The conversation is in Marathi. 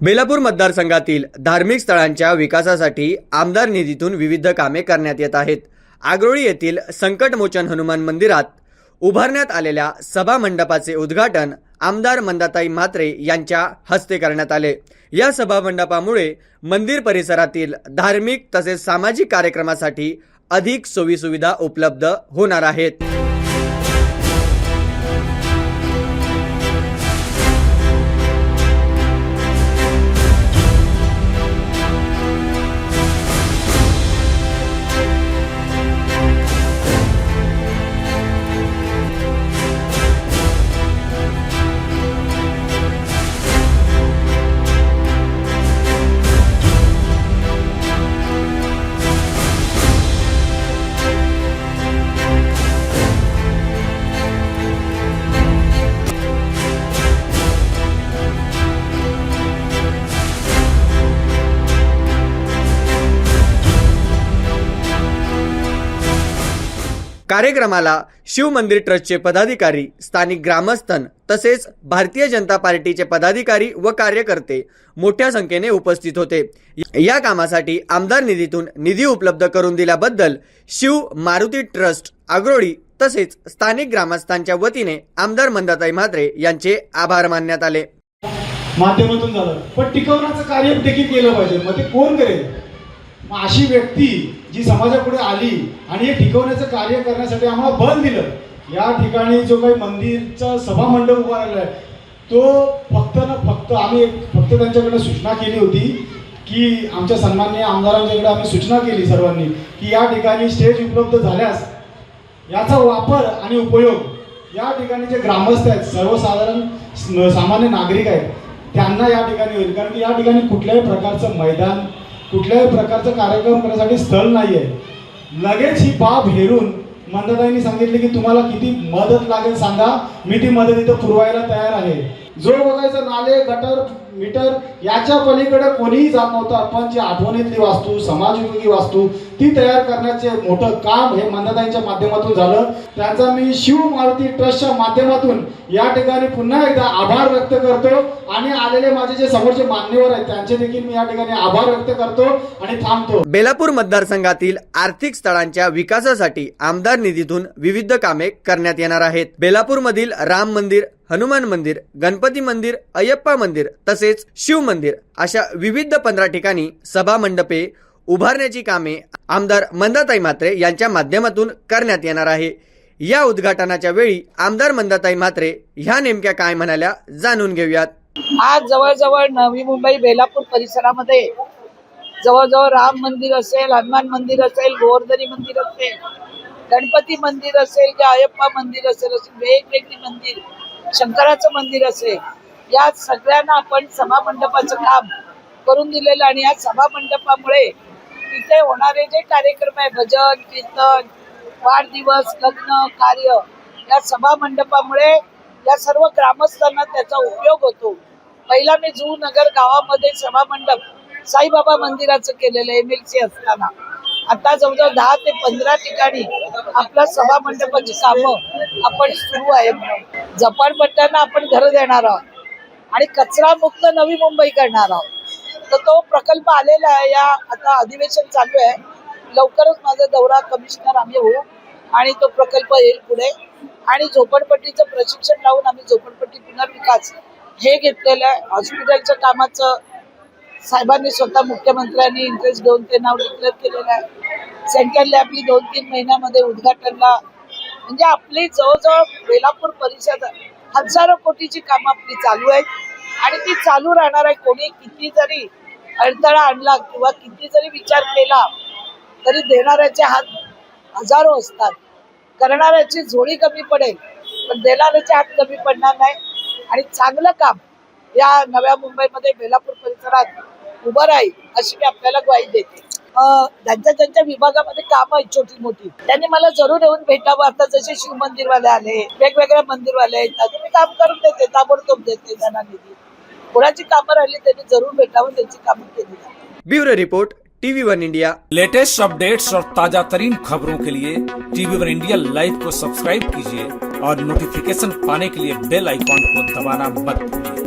बेलापूर मतदारसंघातील धार्मिक स्थळांच्या विकासासाठी आमदार निधीतून विविध कामे करण्यात येत आहेत। आग्रोळी येथील संकटमोचन हनुमान मंदिरात उभारण्यात आलेल्या सभा मंडपाचे उद्घाटन आमदार मंदाताई म्हात्रे यांच्या हस्ते करण्यात आले। या सभा मंडपामुळे मंदिर परिसरातील धार्मिक तसेच सामाजिक कार्यक्रमासाठी अधिक सोयीसुविधा उपलब्ध होणार आहेत। कार्यक्रमाला शिव मंदिर ट्रस्टचे पदाधिकारी, स्थानिक ग्रामस्थन तसेच भारतीय जनता पार्टीचे पदाधिकारी व कार्यकर्ते मोठ्या संख्येने उपस्थित होते। या कामासाठी आमदार निधीतून निधी उपलब्ध करून दिल्याबद्दल शिव मारुती ट्रस्ट आग्रोळी तसेच स्थानिक ग्रामस्थांच्या वतीने आमदार मंदाताई म्हात्रे यांचे आभार मानण्यात आले। माध्यमातून झालं, पण टिकवण्याचं कार्य देखील केलं पाहिजे। मग ते कोण करेल? अशी व्यक्ती जी समाजापुढे आली आणि हे टिकवण्याचं कार्य करण्यासाठी आम्हाला बल दिलं। या ठिकाणी जो काही मंदिरचा सभा मंडप उभारलेला आहे तो फक्त आम्ही त्यांच्याकडे सूचना केली होती की आमच्या सन्माननीय आमदारांच्याकडे आम्ही सूचना केली सर्वांनी की या ठिकाणी स्टेज उपलब्ध झाल्यास याचा वापर आणि उपयोग या ठिकाणी जे ग्रामस्थ आहेत, सर्वसाधारण सामान्य नागरिक आहेत, त्यांना या ठिकाणी होईल। कारण की या ठिकाणी कुठल्याही प्रकारचं मैदान, कुठल्याही प्रकारचा कार्यक्रम करण्यासाठी स्थळ नाही आहे। लगेच ही बाब हेरून मंदाताईंनी सांगितले की तुम्हाला किती मदत लागेल सांगा, मी ती मदत इथं पुरवायला तयार आहे। जो बघायचं नाले, गटर, मीटर याच्या पलीकडे कोणीही जात नव्हतं, पण जी आठवणीतली वास्तू, समाजोपयोगी वास्तू ती तयार करण्याचे मोठं काम हे मंदाताईंच्या माध्यमातून झालं। त्यांचा मी शिव मारुती ट्रस्टच्या माध्यमातून या ठिकाणी पुन्हा एकदा आभार व्यक्त करतो आणि आलेले माझे जे समोरचे मान्यवर आहेत त्यांचे देखील मी या ठिकाणी आभार व्यक्त करतो आणि थांबतो। बेलापूर मतदारसंघातील आर्थिक स्थळांच्या विकासासाठी आमदार निधीतून विविध कामे करण्यात येणार आहेत। बेलापूर मधील राम मंदिर, हनुमान मंदिर, गणपती मंदिर, अय्यप्पा मंदिर तसेच शिव मंदिर अशा विविध 15 ठिकाणी सभा मंडपे उभारण्याची कामे आमदार मंदाताई म्हात्रे यांच्या माध्यमातून करण्यात येणार आहे। या उद्घाटनाच्या वेळी आमदार मंदाताई म्हात्रे ह्या नेमक्या काय म्हणाल्या जाणून घेऊयात। आज जवळजवळ नवी मुंबई बेलापूर परिसरामध्ये जवळजवळ राम मंदिर असेल, हनुमान मंदिर असेल, गोवर्धनी मंदिर असेल, गणपती मंदिर असेल किंवा अय्यप्पा मंदिर असेल, अशी वेगवेगळी मंदिर, शंकराचं मंदिर असेल, या सगळ्यांना आपण सभा मंडपाचं काम करून दिलेलं। आणि या सभा मंडपामुळे तिथे होणारे जे कार्यक्रम आहे, भजन, कीर्तन, वाढदिवस, लग्न, कार्य, या सभा मंडपामुळे या सर्व ग्रामस्थांना त्याचा उपयोग होतो। पहिला मी जुहू नगर गावामध्ये सभा मंडप साईबाबा मंदिराचं केलेलं MLC असताना, आता जवळजवळ 10 ते 15 ठिकाणी आपल्या सभा मंडपाची कामं आपण सुरू आहेत। झपाटपट्ट्यानं आपण घरं देणार आहोत आणि कचरा मुक्त नवी मुंबई करणार आहोत। तर तो प्रकल्प आलेला आहे। या आता अधिवेशन चालू आहे, लवकरच माझा दौरा कमिशनर आम्ही होऊ आणि तो प्रकल्प येईल पुढे। आणि झोपडपट्टीचं प्रशिक्षण लावून आम्ही झोपडपट्टी पुनर्विकास हे घेतलेलं आहे। हॉस्पिटलच्या कामाचं साहेबांनी स्वतः मुख्यमंत्र्यांनी इंटरेस्ट घेऊन ते नाव डिक्लेअर केलेलं आहे। सेंट्रल लॅबली 2-3 महिन्यामध्ये उद्घाटनला, म्हणजे आपली जवळजवळ बेलापूर परिसरात हजारो कोटीची कामं आपली चालू आहेत आणि ती चालू राहणार आहे। कोणी किती जरी अडथळा आणला किंवा किती जरी विचार केला तरी देणाऱ्याचे हात हजारो असतात, करणाऱ्याची झोळी कमी पडेल पण देणाऱ्याचे हात कमी पडणार नाही। आणि चांगलं काम या नव्या मुंबईमध्ये बेलापूर परिसरात उभं राहील अशी मी आपल्याला ग्वाही देते। ज्यांच्या विभागामध्ये काम आहेत छोटी मोठी, त्यांनी मला जरूर येऊन भेटावं। आता जसे शिव मंदिरवाले आले, वेगवेगळ्या मंदिरवाले आहेत, मी काम करून देते, ताबडतोब देते त्यांना निधी। कोणाची कामं राहिली त्यांनी जरूर भेटावं, त्यांची कामं केली जातात। Bureau report TV1 India. Latest updates और ताजा तरीन खबरों के लिए TV1 इंडिया लाइव को सब्सक्राइब कीजिए और नोटिफिकेशन पाने के लिए बेल आइकॉन को दबाना मत भूलिए।